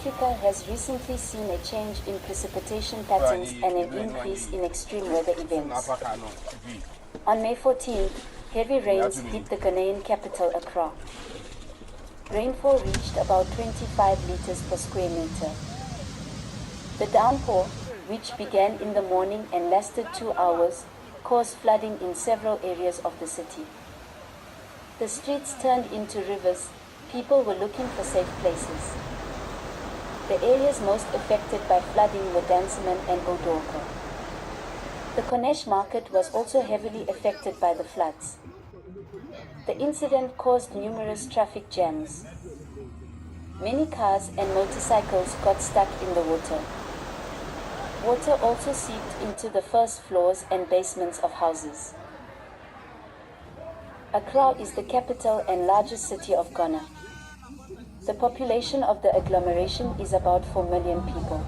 Africa has recently seen a change in precipitation patterns and an increase in extreme weather events. On May 14th, heavy rains hit the Ghanaian capital, Accra. Rainfall reached about 25 liters per square meter. The downpour, which began in the morning and lasted 2 hours, caused flooding in several areas of the city. The streets turned into rivers. People were looking for safe places. The areas most affected by flooding were Dansoman and Odorko. The Corniche market was also heavily affected by the floods. The incident caused numerous traffic jams. Many cars and motorcycles got stuck in the water. Water also seeped into the first floors and basements of houses. Accra is the capital and largest city of Ghana. The population of the agglomeration is about 4 million people.